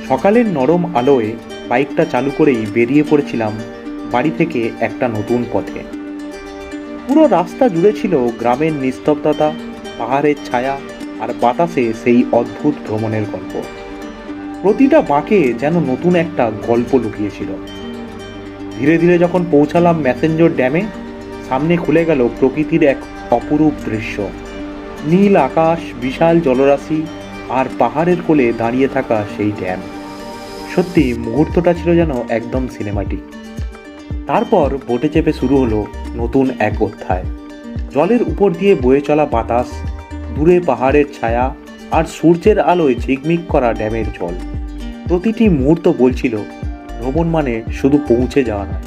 সকালের নরম আলোয় বাইকটা চালু করেই বেরিয়ে পড়েছিলাম বাড়ি থেকে একটা নতুন পথে। পুরো রাস্তা জুড়ে ছিল গ্রামের নিস্তব্ধতা, পাহাড়ের ছায়া আর বাতাসে সেই অদ্ভুত ভ্রমণের গল্প। প্রতিটা বাঁকে যেন নতুন একটা গল্প লুকিয়েছিল। ধীরে ধীরে যখন পৌঁছালাম ম্যাসেঞ্জর ড্যামে, সামনে খুলে গেল প্রকৃতির এক অপরূপ দৃশ্য। নীল আকাশ, বিশাল জলরাশি আর পাহাড়ের কোলে দাঁড়িয়ে থাকা সেই ড্যাম। সত্যি মুহূর্তটা ছিল যেন একদম সিনেমাটিক। তারপর বোটে চেপে শুরু হলো নতুন এক অধ্যায়। জলের উপর দিয়ে বয়ে চলা বাতাস, দূরে পাহাড়ের ছায়া আর সূর্যের আলোয় ঝিকমিক করা ড্যামের জল। প্রতিটি মুহূর্ত বলছিল ভ্রমণ মানে শুধু পৌঁছে যাওয়া নয়,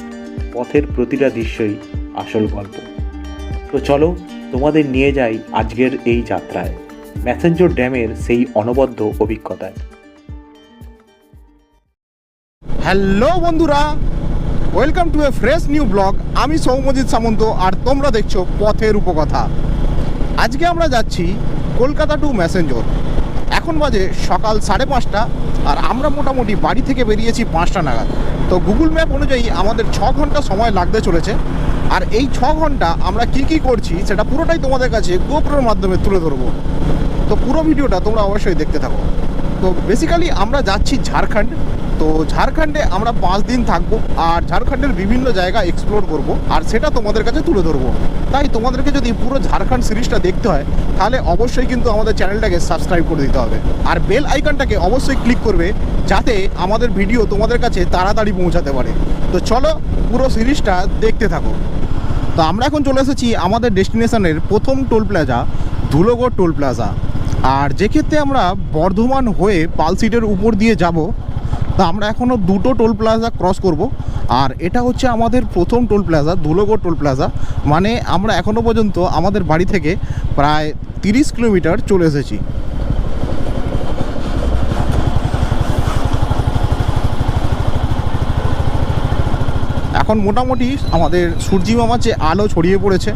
পথের প্রতিটা দৃশ্যই আসল গল্প। তো চলো তোমাদের নিয়ে যাই আজকের এই যাত্রায়, ম্যাসেঞ্জর ড্যামের সেই অনবদ্য অভিজ্ঞতায়। হ্যালো বন্ধুরা, welcome to A fresh new blog. আমি সৌম্যজিৎ সামন্ত আর তোমরা দেখছো পথের উপকথা। আজকে আমরা যাচ্ছি কলকাতা টু ম্যাসেঞ্জর। এখন বাজে সকাল 5:30 আর আমরা মোটামুটি বাড়ি থেকে বেরিয়েছি 5টা নাগাদ। তো গুগল ম্যাপ অনুযায়ী আমাদের 6 ঘন্টা সময় লাগতে চলেছে। আর এই 6 ঘন্টা আমরা কি করছি সেটা পুরোটাই তোমাদের কাছে গোপ্রোর মাধ্যমে তুলে ধরবো। তো পুরো ভিডিওটা তোমরা অবশ্যই দেখতে থাকো। তো বেসিক্যালি আমরা যাচ্ছি ঝাড়খণ্ড। তো ঝাড়খণ্ডে আমরা 5 দিন থাকবো আর ঝাড়খণ্ডের বিভিন্ন জায়গা এক্সপ্লোর করব আর সেটা তোমাদের কাছে তুলে ধরবো। তাই তোমাদেরকে যদি পুরো ঝাড়খণ্ড সিরিজটা দেখতে হয় তাহলে অবশ্যই কিন্তু আমাদের চ্যানেলটাকে সাবস্ক্রাইব করে দিতে হবে আর বেল আইকনটাকে অবশ্যই ক্লিক করবে যাতে আমাদের ভিডিও তোমাদের কাছে তাড়াতাড়ি পৌঁছাতে পারে। তো চলো পুরো সিরিজটা দেখতে থাকো। তো আমরা এখন চলে এসেছি আমাদের ডেস্টিনেশনের প্রথম toll plaza, Dhulagarh toll plaza. আর যে ক্ষেত্রে আমরা বর্ধমান হয়ে পালসিটের উপর দিয়ে যাব, তা আমরা এখনও 2টো টোল প্লাজা ক্রস করব। আর এটা হচ্ছে আমাদের প্রথম toll plaza, Dhulagarh toll plaza. মানে আমরা এখনও পর্যন্ত আমাদের বাড়ি থেকে প্রায় 30 কিলোমিটার চলে এসেছি। এখন মোটামুটি আমাদের সূর্যিমামার যে আলো ছড়িয়ে পড়েছে।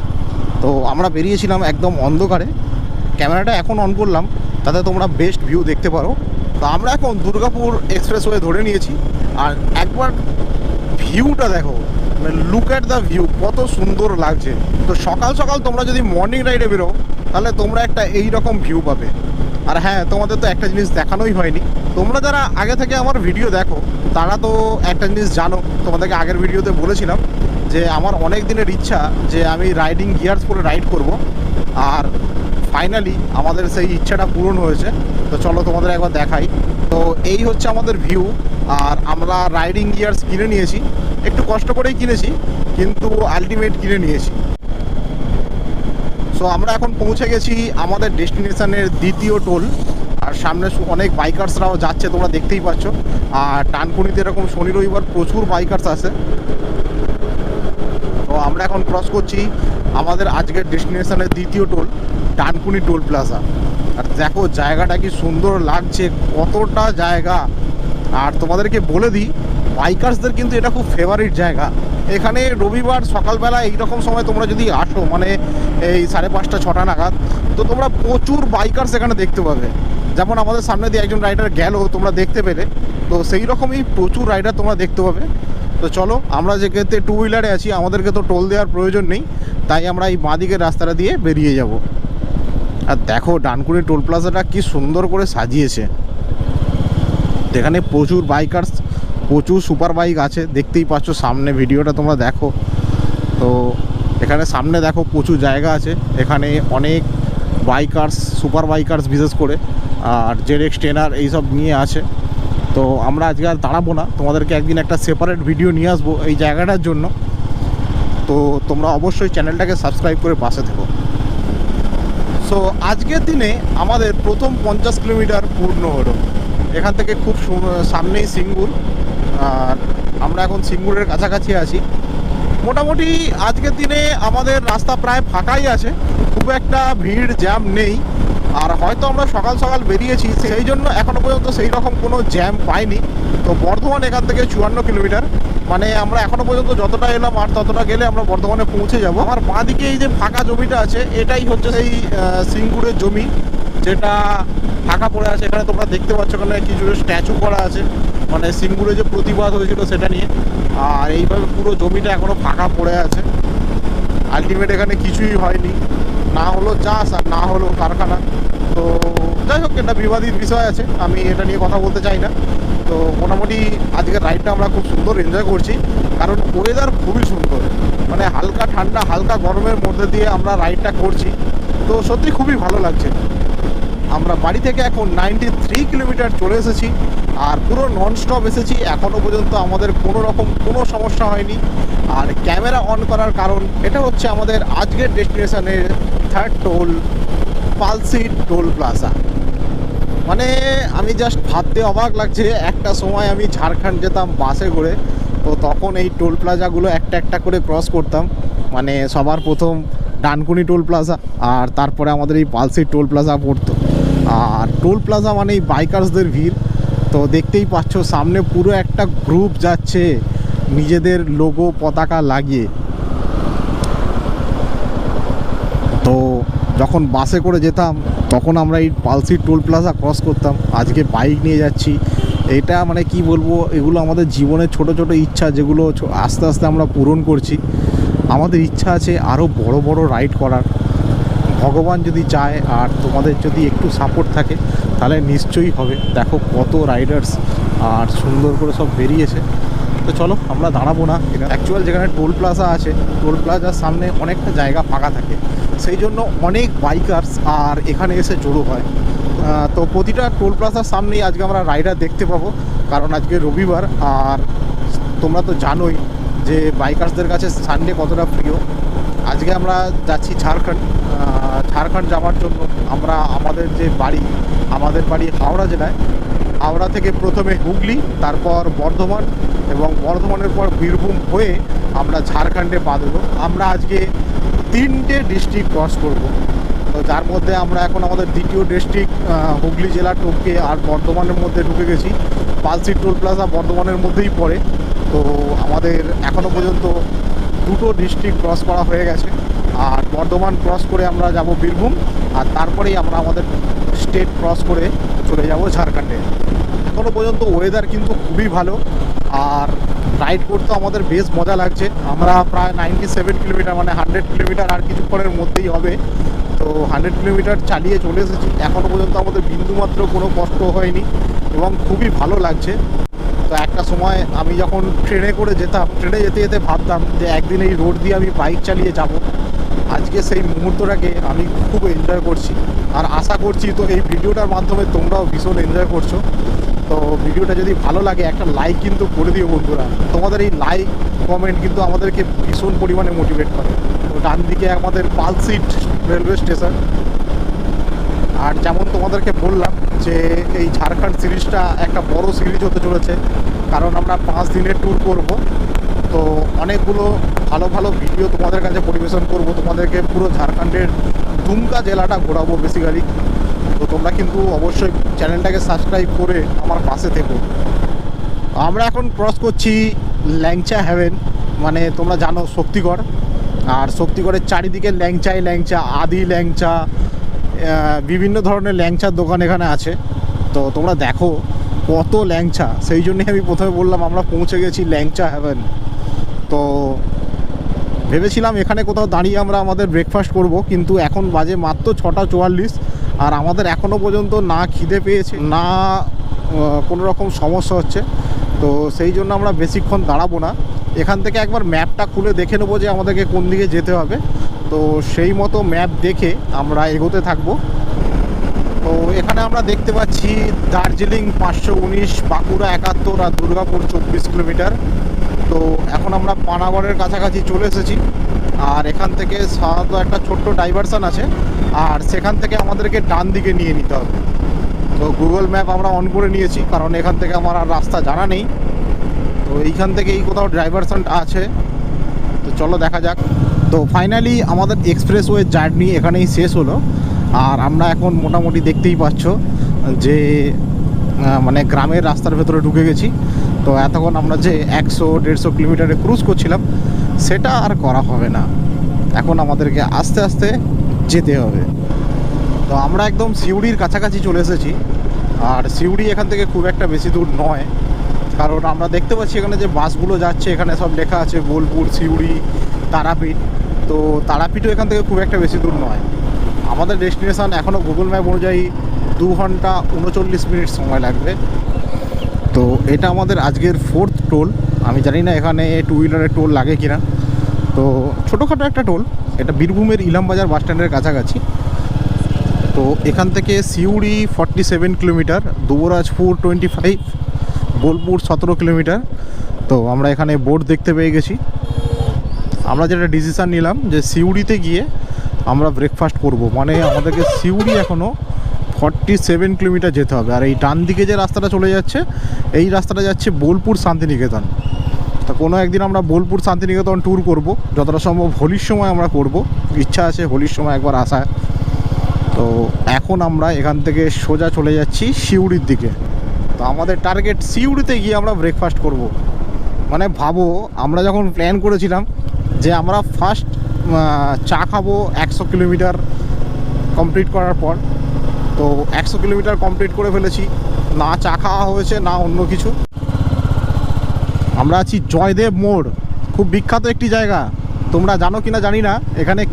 তো আমরা বেরিয়েছিলাম একদম অন্ধকারে। ক্যামেরাটা এখন অন করলাম তাতে তোমরা বেস্ট ভিউ দেখতে পারো। তো আমরা এখন দুর্গাপুর এক্সপ্রেসওয়ে ধরে নিয়েছি। আর একবার ভিউটা দেখো, মানে লুক অ্যাট দ্য ভিউ, কত সুন্দর লাগছে। তো সকাল সকাল তোমরা যদি মর্নিং রাইডে বেরো তাহলে তোমরা একটা এই রকম ভিউ পাবে। আর হ্যাঁ, তোমাদের তো একটা জিনিস দেখানোই হয়নি। তোমরা যারা আগে থেকে আমার ভিডিও দেখো তারা তো একটা জিনিস জানো, তোমাদেরকে আগের ভিডিওতে বলেছিলাম যে আমার অনেক দিনের ইচ্ছা যে আমি রাইডিং গিয়ার্স পরে রাইড করব। আর ফাইনালি আমাদের সেই ইচ্ছাটা পূরণ হয়েছে। তো চলো তোমাদের একবার দেখাই। তো এই হচ্ছে আমাদের ভিউ। আর আমরা রাইডিং গিয়ার্স কিনে নিয়েছি, একটু কষ্ট করেই কিনেছি কিন্তু আলটিমেট কিনে নিয়েছি। সো আমরা এখন পৌঁছে গেছি আমাদের ডেস্টিনেশনের দ্বিতীয় টোল। আর সামনে অনেক বাইকার্সরাও যাচ্ছে, তোমরা দেখতেই পাচ্ছ। আর ডানকুনিতে এরকম শনি রবিবার প্রচুর বাইকার্স আছে। তো আমরা এখন ক্রস করছি আমাদের আজকের ডেস্টিনেশনের দ্বিতীয় টোল, ডানকুনি টোল প্লাজা। আর দেখো জায়গাটা কি সুন্দর লাগছে, কতটা জায়গা। আর তোমাদেরকে বলে দিই, বাইকার্সদের কিন্তু এটা খুব ফেভারিট জায়গা। এখানে রবিবার সকালবেলা এইরকম সময় তোমরা যদি আসো, মানে এই 5:30 6টা নাগাদ, তো তোমরা প্রচুর বাইকার্স এখানে দেখতে পাবে। যেমন আমাদের সামনে দিয়ে একজন রাইডার গেল, তোমরা দেখতে পেলে। তো সেই রকমই প্রচুর রাইডার তোমরা দেখতে পাবে। তো চলো, আমরা যে ক্ষেত্রে 2 হুইলারে আছি আমাদেরকে তো টোল দেওয়ার প্রয়োজন নেই, তাই আমরা এই বাঁদিকের রাস্তাটা দিয়ে বেরিয়ে যাব। আর দেখো ডানকুনি টোল প্লাজাটা কি সুন্দর করে সাজিয়েছে। এখানে প্রচুর বাইকার্স, প্রচুর সুপার বাইক আছে, দেখতেই পাচ্ছ সামনে। ভিডিওটা তোমরা দেখো। তো এখানে সামনে দেখো প্রচুর জায়গা আছে। এখানে অনেক বাইকার্স, সুপার বাইকার্স বিশেষ করে, আর জেডএক্স টেনার এইসব নিয়ে আছে। তো আমরা আজকে আর দাঁড়াবো না, তোমাদেরকে একদিন একটা সেপারেট ভিডিও নিয়ে আসবো এই জায়গাটার জন্য। তো তোমরা অবশ্যই চ্যানেলটাকে সাবস্ক্রাইব করে পাশে থেকো। সো আজকের দিনে আমাদের প্রথম 50 কিলোমিটার পূর্ণ হলো। এখান থেকে খুব সামনেই সিঙ্গুর। আর আমরা এখন সিঙ্গুরের কাছাকাছি আছি। মোটামুটি আজকের দিনে আমাদের রাস্তা প্রায় ফাঁকাই আছে, খুব একটা ভিড় জ্যাম নেই। আর হয়তো আমরা সকাল সকাল বেরিয়েছি সেই জন্য এখনও পর্যন্ত সেই রকম কোনো জ্যাম পাইনি। তো বর্ধমান এখান থেকে 54 কিলোমিটার, মানে আমরা এখনও পর্যন্ত যতটা এলাম আর ততটা গেলে আমরা বর্ধমানে পৌঁছে যাব। আমার বাঁ দিকে এই যে ফাঁকা জমিটা আছে এটাই হচ্ছে সেই সিঙ্গুরের জমি। যেটা ফাঁকা পড়ে আছে। এখানে তোমরা দেখতে পাচ্ছ এখানে কিছু স্ট্যাচু করা আছে, মানে সিঙ্গুরে যে প্রতিবাদ হয়েছিল সেটা নিয়ে। আর এইভাবে পুরো জমিটা এখনো ফাঁকা পড়ে আছে। আলটিমেট এখানে কিছুই হয়নি, না হলো চাষ আর না হলো কারখানা। তো যাই হোক, এটা বিবাদিত বিষয় আছে, আমি এটা নিয়ে কথা বলতে চাই না। তো মোটামুটি আজকের রাইডটা আমরা খুব সুন্দর এনজয় করছি, কারণ ওয়েদার খুবই সুন্দর, মানে হালকা ঠান্ডা হালকা গরমের মধ্যে দিয়ে আমরা রাইডটা করছি। তো সত্যি খুবই ভালো লাগছে। আমরা বাড়ি থেকে এখন 93 কিলোমিটার চলে এসেছি, আর পুরো ননস্টপ এসেছি। এখনও পর্যন্ত আমাদের কোনো রকম কোনো সমস্যা হয়নি। আর ক্যামেরা অন করার কারণ এটা হচ্ছে আমাদের আজকের ডেস্টিনেশনের third toll, Palsi toll plaza. মানে আমি জাস্ট ভাবতে অবাক লাগছে, একটা সময় আমি ঝাড়খণ্ড যেতাম বাসে করে, তো তখন এই টোল প্লাজাগুলো একটা একটা করে ক্রস করতাম। মানে সবার প্রথম ডানকুনি টোল প্লাজা, আর তারপরে আমাদের এই পালসি টোল প্লাজা পড়তো। আর টোল প্লাজা মানে এই বাইকার্সদের ভিড়। তো দেখতেই পাচ্ছ সামনে পুরো একটা গ্রুপ যাচ্ছে নিজেদের লোগো পতাকা লাগিয়ে। তো যখন বাসে করে যেতাম তখন আমরা এই পালসি টোল প্লাজা ক্রস করতাম। আজকে বাইক নিয়ে যাচ্ছি, এটা মানে কি বলবো, এগুলো আমাদের জীবনের ছোট ছোট ইচ্ছা, যেগুলো আস্তে আস্তে আমরা পূরণ করছি। আমাদের ইচ্ছা আছে আরও বড় বড় রাইড করার। ভগবান যদি চায় আর তোমাদের যদি একটু সাপোর্ট থাকে তাহলে নিশ্চয়ই হবে। দেখো কত রাইডার্স আর সুন্দর করে সব বেরিয়েছে। তো চলো, আমরা দাঁড়াবো না। এটা অ্যাকচুয়াল যেখানে টোল প্লাজা আছে, টোল প্লাজার সামনে অনেকটা জায়গা ফাঁকা থাকে, সেই জন্য অনেক বাইকার্স আর এখানে এসে জড়ো হয়। তো প্রতিটা টোল প্লাজার সামনেই আজকে আমরা রাইডার দেখতে পাবো, কারণ আজকে রবিবার। আর তোমরা তো জানোই যে বাইকার্সদের কাছে সানডে কতটা প্রিয়। আজকে আমরা যাচ্ছি ঝাড়খণ্ড। ঝাড়খণ্ড যাওয়ার জন্য আমরা আমাদের যে বাড়ি, আমাদের বাড়ি হাওড়া জেলায়। হাওড়া থেকে প্রথমে হুগলি, তারপর বর্ধমান, এবং বর্ধমানের পর বীরভূম হয়ে আমরা ঝাড়খণ্ডে পা দেবো। আমরা আজকে 3টে ডিস্ট্রিক্ট ক্রস করব। তো যার মধ্যে আমরা এখন আমাদের দ্বিতীয় ডিস্ট্রিক্ট হুগলি জেলা টপকে আর বর্ধমানের মধ্যে ঢুকে গেছি। পালসি টোল প্লাজা বর্ধমানের মধ্যেই পড়ে। তো আমাদের এখনও পর্যন্ত 2টো ডিস্ট্রিক্ট ক্রস করা হয়ে গেছে। আর বর্ধমান ক্রস করে আমরা যাব বীরভূম, আর তারপরেই আমরা আমাদের স্টেট ক্রস করে চলে যাব ঝাড়খণ্ডে। এখনও পর্যন্ত ওয়েদার কিন্তু খুবই ভালো, আর রাইড করতে আমাদের বেশ মজা লাগছে। আমরা প্রায় 97 কিলোমিটার, মানে 100 কিলোমিটার আর কিছুক্ষণের মধ্যেই হবে। তো 100 কিলোমিটার চালিয়ে চলে এসেছি। এখনও পর্যন্ত আমাদের বিন্দুমাত্র কোনো কষ্ট হয়নি এবং খুবই ভালো লাগছে। তো একটা সময় আমি যখন ট্রেনে করে যেতাম, ট্রেনে যেতে যেতে ভাবতাম যে একদিন এই রোড দিয়ে আমি বাইক চালিয়ে যাব। আজকে সেই মুহূর্তটাকে আমি খুব এনজয় করছি, আর আশা করছি তো এই ভিডিওটার মাধ্যমে তোমরাও ভীষণ এনজয় করছো। তো ভিডিওটা যদি ভালো লাগে একটা লাইক কিন্তু করে দিও বন্ধুরা। তোমাদের এই লাইক কমেন্ট কিন্তু আমাদেরকে ভীষণ পরিমাণে মোটিভেট করে। তো ডান দিকে আমাদের পালসি রেলওয়ে স্টেশন। আর যেমন তোমাদেরকে বললাম যে এই ঝাড়খণ্ড সিরিজটা একটা বড় সিরিজ হতে চলেছে, কারণ আমরা 5 দিনের ট্যুর করব। তো অনেকগুলো ভালো ভালো ভিডিও তোমাদের কাছে পরিবেশন করব, তোমাদেরকে পুরো ঝাড়খণ্ডের দুমকা জেলাটা ঘোরাবো বেসিক্যালি। তো তোমরা কিন্তু অবশ্যই চ্যানেলটাকে সাবস্ক্রাইব করে আমার পাশে থেকো। আমরা এখন ক্রস করছি ল্যাংচা হ্যাভেন, মানে তোমরা জানো শক্তিগড়। আর শক্তিগড়ের চারিদিকে ল্যাংচাই ল্যাংচা, আদি ল্যাংচা, বিভিন্ন ধরনের ল্যাংচার দোকান এখানে আছে। তো তোমরা দেখো কত ল্যাংচা, সেই জন্যই আমি প্রথমে বললাম আমরা পৌঁছে গেছি ল্যাংচা হ্যাভেন। তো ভেবেছিলাম এখানে কোথাও দাঁড়িয়ে আমরা আমাদের ব্রেকফাস্ট করব, কিন্তু এখন বাজে মাত্র 6:44, আর আমাদের এখনও পর্যন্ত না খিদে পেয়েছে না কোনো রকম সমস্যা হচ্ছে। তো সেই জন্য আমরা বেশিক্ষণ দাঁড়াবো না। এখান থেকে একবার ম্যাপটা খুলে দেখে নেবো যে আমাদেরকে কোন দিকে যেতে হবে। তো সেই মতো ম্যাপ দেখে আমরা এগোতে থাকবো। তো এখানে আমরা দেখতে পাচ্ছি দার্জিলিং 519, বাঁকুড়া 71, আর দুর্গাপুর 24 কিলোমিটার। তো এখন আমরা পানাগড়ের কাছাকাছি চলে এসেছি। আর এখান থেকে সাধারণত একটা ছোট্ট ডাইভারশান আছে, আর সেখান থেকে আমাদেরকে ডান দিকে নিয়ে নিতে হবে। তো গুগল ম্যাপ আমরা অন করে নিয়েছি, কারণ এখান থেকে আমার আর রাস্তা জানা নেই। তো এইখান থেকে এই কোথাও ডাইভারশান আছে, তো চলো দেখা যাক। তো ফাইনালি আমাদের এক্সপ্রেসওয়ে জার্নি এখানেই শেষ হলো। আর আমরা এখন মোটামুটি দেখতেই পাচ্ছ যে মানে গ্রামের রাস্তার ভেতরে ঢুকে গেছি। তো এতক্ষণ আমরা যে 100-150 কিলোমিটারে ক্রুজ করছিলাম সেটা আর করা হবে না, এখন আমাদেরকে আস্তে আস্তে যেতে হবে। তো তো আমরা একদম সিউড়ির কাছাকাছি চলে এসেছি। আর সিউড়ি এখান থেকে খুব একটা বেশি দূর নয়, কারণ আমরা দেখতে পাচ্ছি এখানে যে বাসগুলো যাচ্ছে এখানে সব লেখা আছে বোলপুর, সিউড়ি, তারাপীঠ। তো তারাপীঠও এখান থেকে খুব একটা বেশি দূর নয়। আমাদের ডেস্টিনেশন এখনও গুগল ম্যাপ অনুযায়ী 2 ঘন্টা 39 মিনিট সময় লাগবে। তো এটা আমাদের আজকের 4th টোল। আমি জানি না এখানে 2 হুইলারের টোল লাগে কিনা। তো ছোটোখাটো একটা টোল, এটা বীরভূমের ইলামবাজার বাস স্ট্যান্ডের কাছাকাছি। তো এখান থেকে সিউড়ি 47 কিলোমিটার, দুবরাজপুর 25, বোলপুর 17 কিলোমিটার। তো আমরা এখানে বোর্ড দেখতে পেয়ে গেছি। আমরা যেটা ডিসিশান নিলাম যে সিউড়িতে গিয়ে আমরা ব্রেকফাস্ট করব, মানে আমাদেরকে সিউড়ি এখনও 47 কিলোমিটার যেতে হবে। আর এই ডান দিকে যে রাস্তাটা চলে যাচ্ছে এই রাস্তাটা যাচ্ছে বোলপুর শান্তিনিকেতন। তো কোনো একদিন আমরা বোলপুর শান্তিনিকেতন ট্যুর করব, যতটা সম্ভব হোলির সময় আমরা করব। ইচ্ছা আছে হোলির সময় একবার আসা। তো এখন আমরা এখান থেকে সোজা চলে যাচ্ছি সিউড়ির দিকে। তো আমাদের টার্গেট সিউড়িতে গিয়ে আমরা ব্রেকফাস্ট করব। মানে ভাবো, আমরা যখন প্ল্যান করেছিলাম যে আমরা ফার্স্ট চা খাবো 100 কিলোমিটার কমপ্লিট করার পর, তো 100 কিলোমিটার কমপ্লিট করে ফেলেছি, না চা খাওয়া হয়েছে না অন্য কিছু। আমরা আছি জয়দেব মোড়, খুব বিখ্যাত একটি জায়গা। তোমরা জানো কি না জানি না, এখানে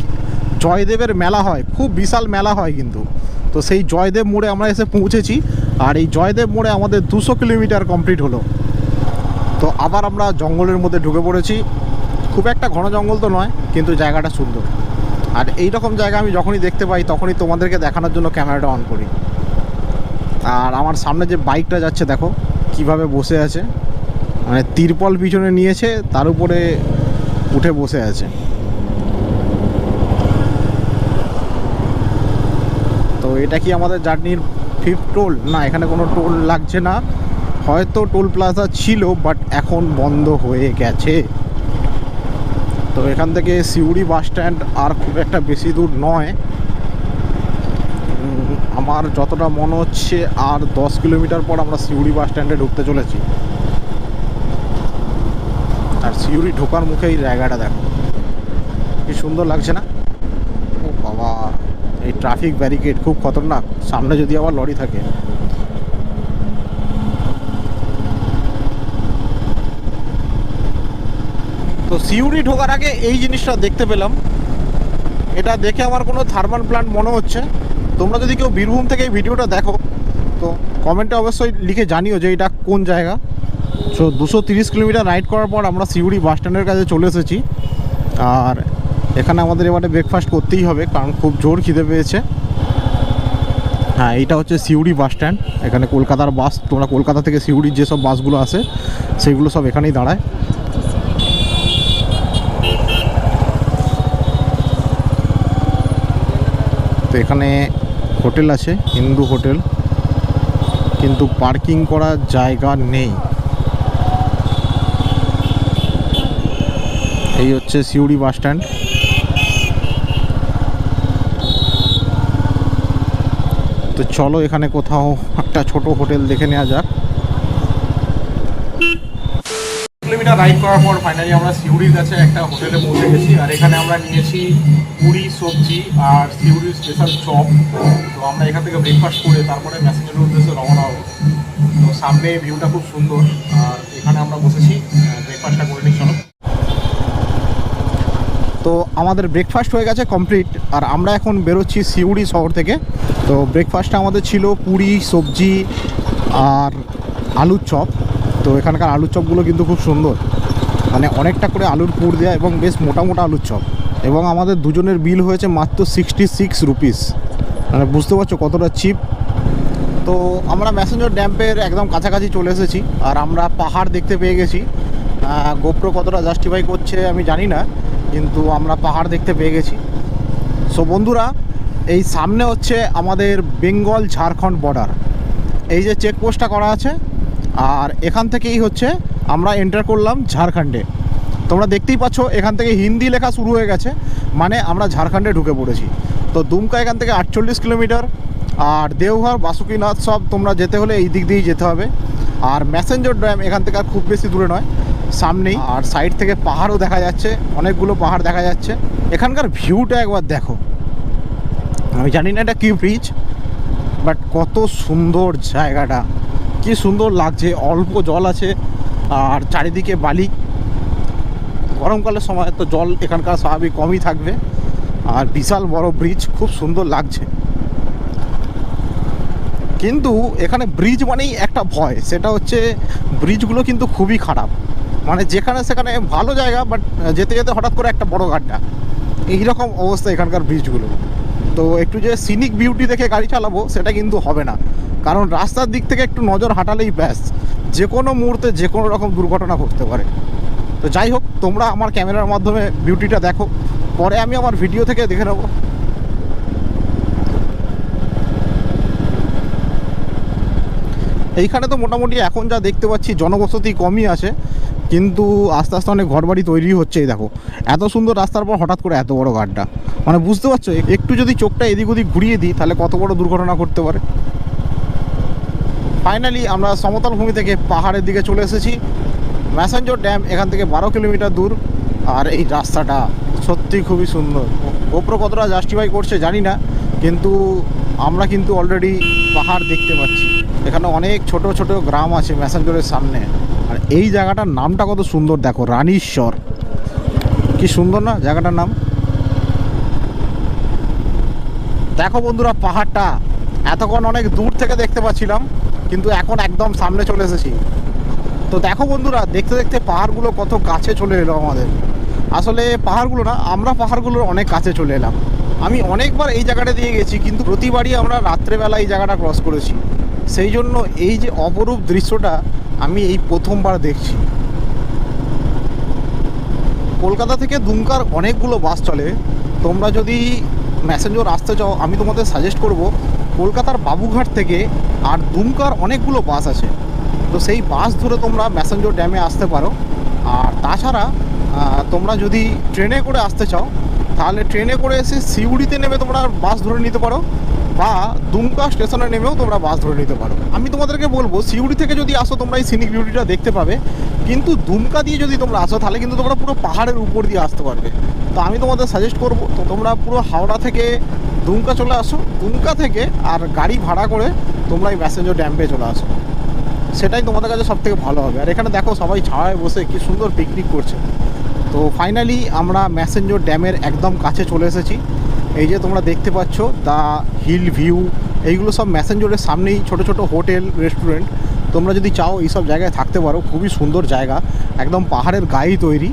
জয়দেবের মেলা হয়, খুব বিশাল মেলা হয় কিন্তু। তো সেই জয়দেব মোড়ে আমরা এসে পৌঁছেছি। আর এই জয়দেব মোড়ে আমাদের 200 কিলোমিটার কমপ্লিট হলো। তো আবার আমরা জঙ্গলের মধ্যে ঢুকে পড়েছি। খুব একটা ঘন জঙ্গল তো নয়, কিন্তু জায়গাটা সুন্দর। আর এই রকম জায়গা আমি যখনই দেখতে পাই তখনই তোমাদেরকে দেখানোর জন্য ক্যামেরাটা অন করি। আর আমার সামনে যে বাইকটা যাচ্ছে দেখো কিভাবে বসে আছে, মানে তিরপল পিছনে নিয়েছে, তার উপরে উঠে বসে আছে। তো এটা কি আমাদের জার্নির 5th টোল? না, এখানে কোনো টোল লাগছে না। হয়তো টোল প্লাজা ছিল, বাট এখন বন্ধ হয়ে গেছে। তো এখান থেকে সিউড়ি বাস স্ট্যান্ড আর খুব একটা বেশি দূর নয়। আমার যতটা মনে হচ্ছে আর 10 কিলোমিটার পর আমরা সিউড়ি বাস স্ট্যান্ডে ঢুকতে চলেছি। আর সিউড়ি ঢোকার মুখে এই জায়গাটা দেখো কি সুন্দর লাগছে না? ও বাবা, এই ট্রাফিক ব্যারিকেড খুব খতরনাক, সামনে যদি আবার লরি থাকে। তো সিউড়ি ঢোকার আগে এই জিনিসটা দেখতে পেলাম, এটা দেখে আমার কোনো থার্মাল প্ল্যান্ট মনে হচ্ছে। তোমরা যদি কেউ বীরভূম থেকে এই ভিডিওটা দেখো তো কমেন্টে অবশ্যই লিখে জানিও যে এটা কোন জায়গা। সো 230 কিলোমিটার রাইড করার পর আমরা সিউড়ি বাস স্ট্যান্ডের কাছে চলে এসেছি। আর এখানে আমাদের এবারে ব্রেকফাস্ট করতেই হবে, কারণ খুব জোর খিদে পেয়েছে। হ্যাঁ, এইটা হচ্ছে সিউড়ি বাস স্ট্যান্ড। এখানে কলকাতার বাস, তোমরা কলকাতা থেকে সিউড়ির যেসব বাসগুলো আসে সেগুলো সব এখানেই দাঁড়ায়। তো এখানে হোটেল আছে, হিন্দু হোটেল, কিন্তু পার্কিং করার জায়গা নেই। এই হচ্ছে সিউড়ি বাস স্ট্যান্ড। তো চলো এখানে কোথাও একটা ছোট হোটেল দেখে নেওয়া যাক। কিলোমিটার রাইড করার পর ফাইনালি আমরা সিউড়ির কাছে একটা হোটেলে পৌঁছে গেছি। আর এখানে আমরা নিয়েছি পুরি, সবজি আর সিউড়ির স্পেশাল চপ। তো আমরা এখান থেকে ব্রেকফাস্ট করে তারপরে ম্যাসেঞ্জারের উদ্দেশ্যে রওনা হবো। তো সামনে ভিউটা খুব সুন্দর, আর এখানে আমরা বসেছি, ব্রেকফাস্টটা করে নিই চলো। তো আমাদের ব্রেকফাস্ট হয়ে গেছে কমপ্লিট, আর আমরা এখন বেরোচ্ছি সিউড়ি শহর থেকে। তো ব্রেকফাস্টটা আমাদের ছিল পুরি, সবজি আর আলুর চপ। তো এখানকার আলুর চপগুলো কিন্তু খুব সুন্দর, মানে অনেকটা করে আলুর পুর দেওয়া এবং বেশ মোটা মোটা আলুর চপ। এবং আমাদের দুজনের বিল হয়েছে মাত্র 66 রুপিস, মানে বুঝতে পারছো কতটা চিপ। তো আমরা ম্যাসেঞ্জার ড্যাম্পের একদম কাছাকাছি চলে এসেছি, আর আমরা পাহাড় দেখতে পেয়ে গেছি। গোপ্রো কতটা জাস্টিফাই করছে আমি জানি না, কিন্তু আমরা পাহাড় দেখতে পেয়ে গেছি। সো বন্ধুরা, এই সামনে হচ্ছে আমাদের বেঙ্গল ঝাড়খণ্ড বর্ডার। এই যে চেকপোস্টটা করা আছে, আর এখান থেকেই হচ্ছে আমরা এন্টার করলাম ঝাড়খণ্ডে। তোমরা দেখতেই পাচ্ছ এখান থেকে হিন্দি লেখা শুরু হয়ে গেছে, মানে আমরা ঝাড়খণ্ডে ঢুকে পড়েছি। তো দুমকা এখান থেকে 48 কিলোমিটার, আর দেওঘর, বাসুকিনাথ সব তোমরা যেতে হলে এই দিক দিয়েই যেতে হবে। আর ম্যাসেঞ্জার ড্যাম এখান থেকে আর খুব বেশি দূরে নয়, সামনেই। আর সাইড থেকে পাহাড়ও দেখা যাচ্ছে, অনেকগুলো পাহাড় দেখা যাচ্ছে। এখানকার ভিউটা একবার দেখো, আমি জানি না এটা কি ব্রিজ, বাট কত সুন্দর জায়গাটা, কি সুন্দর লাগছে। অল্প জল আছে আর চারিদিকে বালি। গরমকালের সময় তো জল এখানকার স্বাভাবিক কমই থাকবে। আর বিশাল বড় ব্রিজ, খুব সুন্দর লাগছে। কিন্তু এখানে ব্রিজ মানেই একটা ভয়, সেটা হচ্ছে ব্রিজগুলো কিন্তু খুবই খারাপ। মানে যেখানে সেখানে ভালো জায়গা, বাট যেতে যেতে হঠাৎ করে একটা বড় গাড্ডা, এইরকম অবস্থা এখানকার ব্রিজগুলো। তো একটু যে সিনিক বিউটি দেখে গাড়ি চালাবো সেটা কিন্তু হবে না, কারণ রাস্তার দিক থেকে একটু নজর হাঁটালেই ব্যাস, যে কোনো মুহূর্তে যে কোনো রকম দুর্ঘটনা ঘটতে পারে। তো যাই হোক, তোমরা আমার ক্যামেরার মাধ্যমে বিউটিটা দেখো, পরে আমি আমার ভিডিও থেকে দেখে নেবো। এইখানে তো মোটামুটি এখন যা দেখতে পাচ্ছি জনবসতি কমই আছে, কিন্তু আস্তে আস্তে অনেক ঘরবাড়ি তৈরি হচ্ছে। এই দেখো, এত সুন্দর রাস্তার পর হঠাৎ করে এত বড় গাড্ডা, মানে বুঝতে পারছো, একটু যদি চোখটা এদিক ওদিক ঘুরিয়ে দিই তাহলে কত বড় দুর্ঘটনা ঘটতে পারে। ফাইনালি আমরা সমতল ভূমি থেকে পাহাড়ের দিকে চলে এসেছি। ম্যাসেঞ্জর ড্যাম এখান থেকে 12 কিলোমিটার দূর। আর এই রাস্তাটা সত্যি খুবই সুন্দর। গোপ্রো কতটা জাস্টিফাই করছে জানি না, কিন্তু আমরা কিন্তু অলরেডি পাহাড় দেখতে পাচ্ছি। এখানে অনেক ছোট ছোট গ্রাম আছে ম্যাসেঞ্জরের সামনে। আর এই জায়গাটার নামটা কত সুন্দর দেখো, রানীশ্বর। কি সুন্দর না জায়গাটার নাম। দেখো বন্ধুরা, পাহাড়টা এতক্ষণ অনেক দূর থেকে দেখতে পাচ্ছিলাম, কিন্তু এখন একদম সামনে চলে এসেছি। তো দেখো বন্ধুরা, দেখতে দেখতে পাহাড়গুলো কত কাছে চলে এলো আমাদের। আসলে পাহাড়গুলো না, আমরা পাহাড়গুলোর অনেক কাছে চলে এলাম। আমি অনেকবার এই জায়গাটা দিয়ে গেছি, কিন্তু প্রতিবারই আমরা রাত্রেবেলা এই জায়গাটা ক্রস করেছি। সেই জন্য এই যে অপরূপ দৃশ্যটা আমি এই প্রথমবার দেখছি। কলকাতা থেকে দুমকার অনেকগুলো বাস চলে। তোমরা যদি ম্যাসেঞ্জর আসতে চাও, আমি তোমাদের সাজেস্ট করব কলকাতার বাবুঘাট থেকে আর দুমকার অনেকগুলো বাস আছে। তো সেই বাস ধরে তোমরা ম্যাসেঞ্জর ড্যামে আসতে পারো। আর তাছাড়া তোমরা যদি ট্রেনে করে আসতে চাও, তাহলে ট্রেনে করে এসে সিউড়িতে নেমে তোমরা বাস ধরে নিতে পারো, বা দুমকা স্টেশনে নেমেও তোমরা বাস ধরে নিতে পারো। আমি তোমাদেরকে বলবো, সিউড়ি থেকে যদি আসো তোমরা এই সিনিক বিউটিটা দেখতে পাবে, কিন্তু দুমকা দিয়ে যদি তোমরা আসো তাহলে কিন্তু তোমরা পুরো পাহাড়ের উপর দিয়ে আসতে পারবে। তো আমি তোমাদের সাজেস্ট করবো, তো তোমরা পুরো হাওড়া থেকে দুমকা চলে আসো, দুমকা থেকে আর গাড়ি ভাড়া করে তোমরা এই ম্যাসেঞ্জর ড্যাম পেয়ে চলে আসো, সেটাই তোমাদের কাছে সবথেকে ভালো হবে। আর এখানে দেখো সবাই ছায়ায় বসে কি সুন্দর পিকনিক করছে। তো ফাইনালি আমরা ম্যাসেঞ্জর ড্যামের একদম কাছে চলে এসেছি। এই যে তোমরা দেখতে পাচ্ছ দ্য হিল ভিউ, এইগুলো সব ম্যাসেঞ্জরের সামনেই ছোট ছোট হোটেল রেস্টুরেন্ট। তোমরা যদি চাও এইসব জায়গায় থাকতে পারো, খুবই সুন্দর জায়গা, একদম পাহাড়ের গায়েই তৈরি।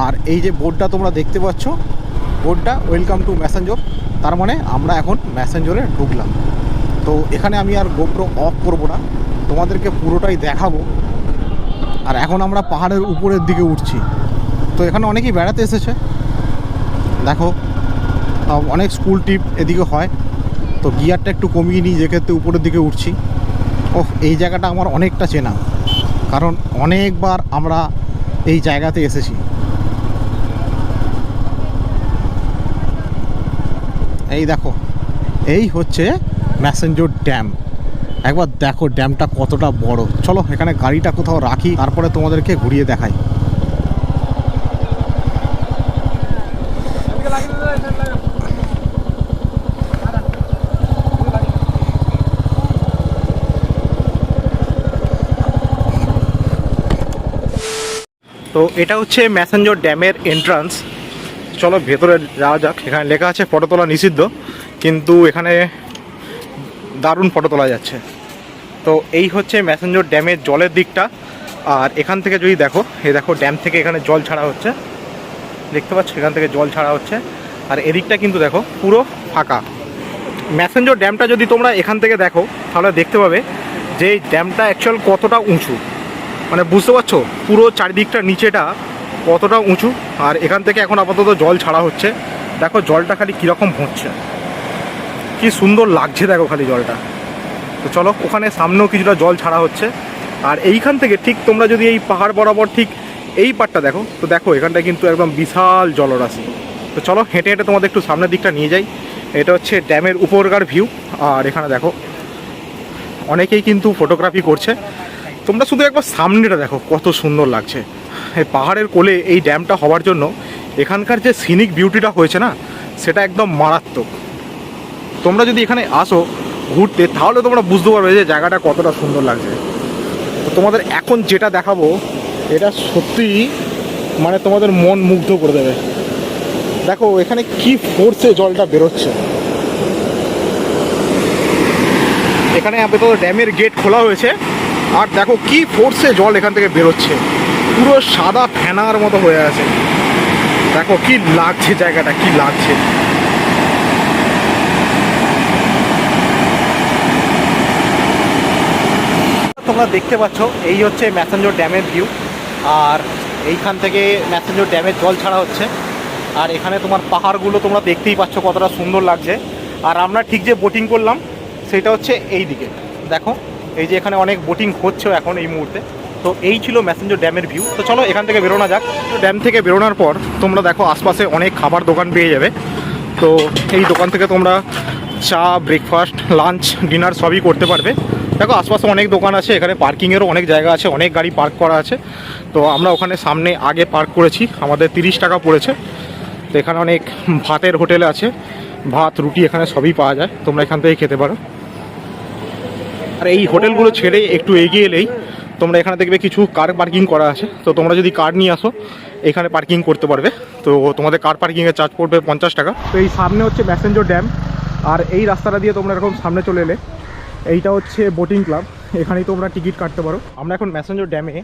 আর এই যে বোর্ডটা তোমরা দেখতে পাচ্ছ, বোর্ডটা ওয়েলকাম টু ম্যাসেঞ্জর, তার মানে আমরা এখন ম্যাসেঞ্জরে ঢুকলাম। তো এখানে আমি আর গোপ্রো অফ করবো না, তোমাদেরকে পুরোটাই দেখাবো। আর এখন আমরা পাহাড়ের উপরের দিকে উঠছি। তো এখানে অনেকেই বেড়াতে এসেছে, দেখো অনেক স্কুল ট্রিপ এদিকে হয়। তো গিয়ারটা একটু কমিয়ে নিই, যে ক্ষেত্রে উপরের দিকে উঠছি। ওহ, এই জায়গাটা আমার অনেকটা চেনা, কারণ অনেকবার আমরা এই জায়গাতে এসেছি। এই দেখো, এই হচ্ছে ম্যাসেঞ্জর ড্যাম। একবার দেখো ড্যামটা কতটা বড়। চলো এখানে গাড়িটা কোথাও রাখি, তারপরে তোমাদেরকে ঘুরিয়ে দেখাই। তো এটা হচ্ছে ম্যাসেঞ্জর ড্যামের এন্ট্রান্স। চলো ভেতরে যাওয়া যাক। এখানে লেখা আছে ফটো তোলা নিষিদ্ধ, কিন্তু এখানে দারুণ ফটো তোলা যাচ্ছে। তো এই হচ্ছে ম্যাসেঞ্জর ড্যামের জলের দিকটা। আর এখান থেকে যদি দেখো, এই দেখো ড্যাম থেকে এখানে জল ছাড়া হচ্ছে, দেখতে পাচ্ছ এখান থেকে জল ছাড়া হচ্ছে। আর এদিকটা কিন্তু দেখো পুরো ফাঁকা। ম্যাসেঞ্জর ড্যামটা যদি তোমরা এখান থেকে দেখো তাহলে দেখতে পাবে যে এই ড্যামটা অ্যাকচুয়াল কতটা উঁচু, মানে বুঝতে পারছো পুরো চারিদিকটা নিচেটা কতটা উঁচু। আর এখান থেকে এখন আপাতত জল ছাড়া হচ্ছে। দেখো জলটা খালি কীরকম হচ্ছে, কি সুন্দর লাগছে দেখো খালি জলটা। তো চলো, ওখানে সামনেও কিছুটা জল ছাড়া হচ্ছে। আর এইখান থেকে ঠিক তোমরা যদি এই পাহাড় বরাবর ঠিক এই পাড়টা দেখো, তো দেখো এখানটা কিন্তু একদম বিশাল জলরাশি। তো চলো হেঁটে হেঁটে তোমাদের একটু সামনের দিকটা নিয়ে যাই। এটা হচ্ছে ড্যামের উপরকার ভিউ। আর এখানে দেখো অনেকেই কিন্তু ফটোগ্রাফি করছে। তোমরা শুধু একবার সামনেটা দেখো কত সুন্দর লাগছে। এই পাহাড়ের কোলে এই ড্যামটা হওয়ার জন্য এখানকার যে সিনিক বিউটিটা হয়েছে না, সেটা একদম মারাত্মক। তোমরা যদি এখানে আসো ঘুরতে তাহলে তোমরা বুঝতে পারবে যে জায়গাটা কতটা সুন্দর লাগছে। তো তোমাদের এখন যেটা দেখাবো এটা সত্যিই মানে তোমাদের মন মুগ্ধ করে দেবে। দেখো এখানে কি ফোর্সে জলটা বেরোচ্ছে। এখানে আপাতত ড্যামের গেট খোলা হয়েছে, আর দেখো কি ফোর্সে জল এখান থেকে বেরোচ্ছে, পুরো সাদা ফেনার মতো হয়ে আছে। দেখো কি লাগছে জায়গাটা, কি লাগছে। তোমরা দেখতে পাচ্ছ এই হচ্ছে ম্যাসেঞ্জর ড্যামের ভিউ, আর এইখান থেকে ম্যাসেঞ্জর ড্যামের জল ছাড়া হচ্ছে। আর এখানে তোমার পাহাড়গুলো তোমরা দেখতেই পাচ্ছ কতটা সুন্দর লাগছে। আর আমরা ঠিক যে বোটিং করলাম সেটা হচ্ছে এই দিকে, দেখো এই যে এখানে অনেক বোটিং হচ্ছে এখন এই মুহূর্তে। তো এই ছিল ম্যাসেঞ্জর ড্যামের ভিউ। তো চলো এখান থেকে বেরোনো যাক। তো ড্যাম থেকে বেরোনোর পর তোমরা দেখো আশপাশে অনেক খাবার দোকান পেয়ে যাবে। তো এই দোকান থেকে তোমরা চা, ব্রেকফাস্ট, লাঞ্চ, ডিনার সবই করতে পারবে। দেখো আশপাশে অনেক দোকান আছে, এখানে পার্কিংয়েরও অনেক জায়গা আছে, অনেক গাড়ি পার্ক করা আছে। তো আমরা ওখানে সামনে আগে পার্ক করেছি, আমাদের 30 টাকা পড়েছে। তো এখানে অনেক ভাতের হোটেল আছে, ভাত রুটি এখানে সবই পাওয়া যায়, তোমরা এখান থেকে খেতে পারো। আর এই হোটেলগুলো ছেড়ে একটু এগিয়ে এলেই তোমরা এখানে দেখবে কিছু কার পার্কিং করা আছে। তো তোমরা যদি কার নিয়ে আসো এখানে পার্কিং করতে পারবে। তো তোমাদের কার পার্কিংয়ের চার্জ পড়বে 50 টাকা। তো এই সামনে হচ্ছে ম্যাসেঞ্জর ড্যাম, আর এই রাস্তাটা দিয়ে তোমরা এরকম সামনে চলে এলে এইটা হচ্ছে বোটিং ক্লাব, এখানেই তোমরা টিকিট কাটতে পারো। আমরা এখন ম্যাসেঞ্জর ড্যামে,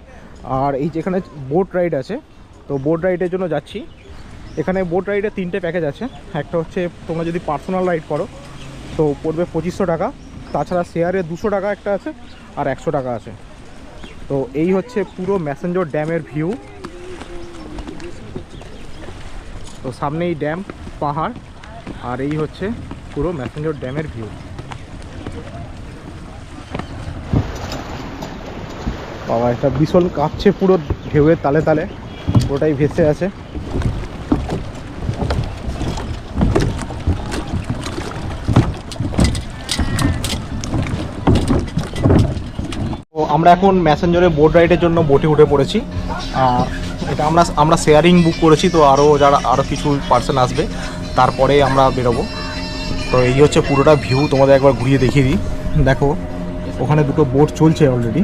আর এই যেখানে বোট রাইড আছে, তো বোট রাইডের জন্য যাচ্ছি। এখানে বোট রাইডের 3টে প্যাকেজ আছে। একটা হচ্ছে তোমরা যদি পার্সোনাল রাইড করো তো পড়বে 2500 টাকা, তাছাড়া শেয়ারে 200 টাকা একটা আছে, আর 100 টাকা আছে। তো এই হচ্ছে পুরো ম্যাসেঞ্জর ড্যামের ভিউ। তো সামনেই ড্যাম, পাহাড়, আর এই হচ্ছে পুরো ম্যাসেঞ্জর ড্যামের ভিউ। বাবা এটা ভীষণ কাঁপছে, পুরো ঢেউয়ের তালে তালে পুরোটাই ভেসে আছে। আমরা এখন ম্যাসেঞ্জরে বোট রাইডের জন্য বোটে উঠে পড়েছি। আর এটা আমরা শেয়ারিং বুক করেছি, তো আরও কিছু পার্সন আসবে তারপরে আমরা বেরোবো। তো এই হচ্ছে পুরোটা ভিউ, তোমাদের একবার ঘুরিয়ে দেখিয়ে দিই। দেখো ওখানে দুটো বোট চলছে অলরেডি।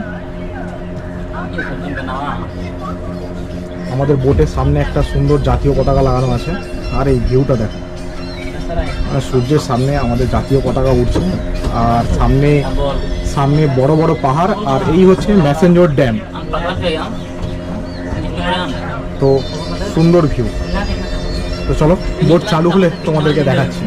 আমাদের বোটের সামনে একটা সুন্দর জাতীয় পতাকা লাগানো আছে, আর এই ভিউটা দেখো, আর সূর্যের সামনে আমাদের জাতীয় পতাকা উঠছে, আর সামনে বড় বড় পাহাড়, আর এই হচ্ছে ম্যাসেঞ্জর ড্যাম। তো সুন্দর ভিউ। তো চলো বোট চালু হলে তোমাদেরকে দেখাচ্ছি।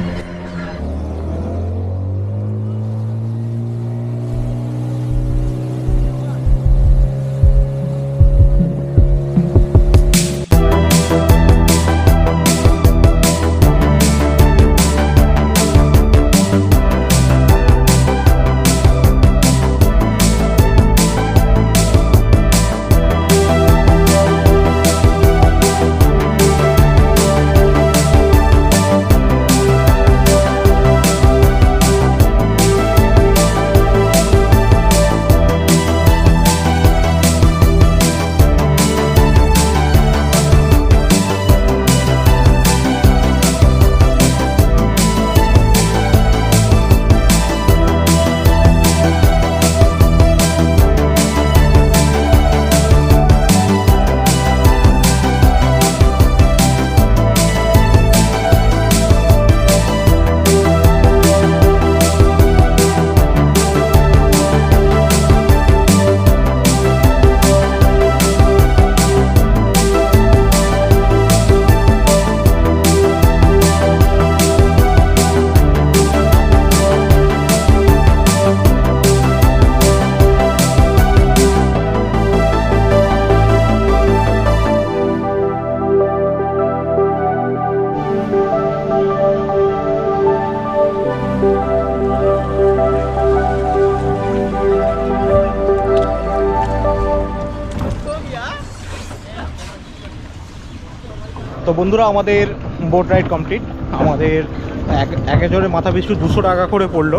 তো বন্ধুরা আমাদের বোট রাইড কমপ্লিট। আমাদের একজনের মাথা পিছু 200 টাকা করে পড়লো।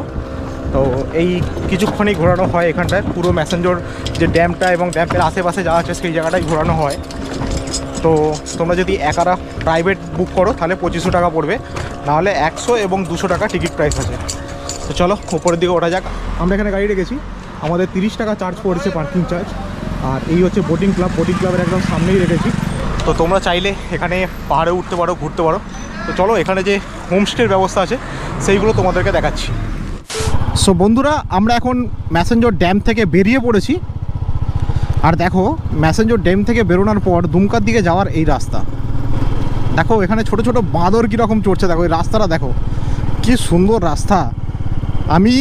তো এই কিছুক্ষণই ঘোরানো হয় এখানটায়, পুরো ম্যাসেঞ্জর যে ড্যামটা এবং ড্যামের আশেপাশে যা আছে সেই জায়গাটাই ঘোরানো হয়। তো তোমরা যদি একারা প্রাইভেট বুক করো তাহলে 2500 টাকা পড়বে, নাহলে 100 এবং 200 টাকা টিকিট প্রাইস আছে। তো চলো উপরের দিকে ওঠা যাক। আমরা এখানে গাড়ি রেখেছি, আমাদের 30 টাকা চার্জ পড়েছে পার্কিং চার্জ। আর এই হচ্ছে বোটিং ক্লাবের একদম সামনেই রেখেছি। তো তোমরা চাইলে এখানে পাহাড়ে উঠতে পারো, ঘুরতে পারো। তো চলো এখানে যে হোমস্টের ব্যবস্থা আছে সেইগুলো তোমাদেরকে দেখাচ্ছি। সো বন্ধুরা, আমরা এখন ম্যাসেঞ্জর ড্যাম থেকে বেরিয়ে পড়েছি। আর দেখো ম্যাসেঞ্জর ড্যাম থেকে বেরোনোর পর দুমকার দিকে যাওয়ার এই রাস্তা দেখো, এখানে ছোট ছোট বাঁদর কীরকম চড়ছে দেখো, এই রাস্তাটা দেখো কি সুন্দর রাস্তা। আমি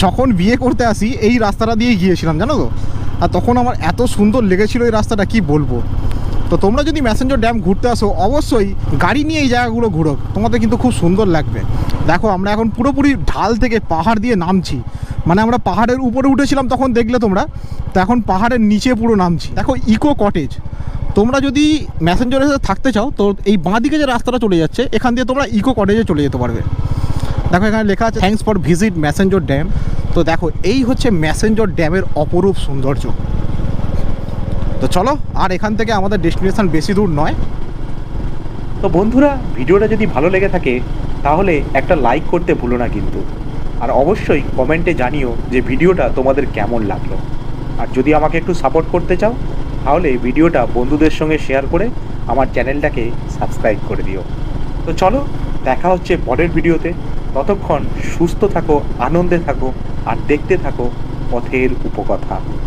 যখন বিয়ে করতে আসি এই রাস্তাটা দিয়েই গিয়েছিলাম জানো তো, আর তখন আমার এত সুন্দর লেগেছিল এই রাস্তাটা, কি বলবো। তো তোমরা যদি ম্যাসেঞ্জর ড্যাম ঘুরতে আসো অবশ্যই গাড়ি নিয়ে এই জায়গাগুলো ঘুরো, তোমাদের কিন্তু খুব সুন্দর লাগবে। দেখো আমরা এখন পুরোপুরি ঢাল থেকে পাহাড় দিয়ে নামছি, মানে আমরা পাহাড়ের উপরে উঠেছিলাম তখন দেখলে তোমরা, তো এখন পাহাড়ের নিচে পুরো নামছি। দেখো ইকো কটেজ, তোমরা যদি ম্যাসেঞ্জরে থাকতে চাও তো এই বাঁ দিকে যে রাস্তাটা চলে যাচ্ছে এখান দিয়ে তোমরা ইকো কটেজে চলে যেতে পারবে। দেখো এখানে লেখা আছে থ্যাঙ্কস ফর ভিজিট ম্যাসেঞ্জর ড্যাম। তো দেখো এই হচ্ছে ম্যাসেঞ্জর ড্যামের অপরূপ সৌন্দর্য। তো চলো, আর এখান থেকে আমাদের ডেস্টিনেশন বেশি দূর নয়। তো বন্ধুরা, ভিডিওটা যদি ভালো লেগে থাকে তাহলে একটা লাইক করতে ভুলো না কিন্তু। আর অবশ্যই কমেন্টে জানিও যে ভিডিওটা তোমাদের কেমন লাগলো। আর যদি আমাকে একটু সাপোর্ট করতে চাও তাহলে ভিডিওটা বন্ধুদের সঙ্গে শেয়ার করে আমার চ্যানেলটাকে সাবস্ক্রাইব করে দিও। তো চলো, দেখা হচ্ছে পরের ভিডিওতে। ততক্ষণ সুস্থ থাকো, আনন্দে থাকো আর দেখতে থাকো পথের উপকথা।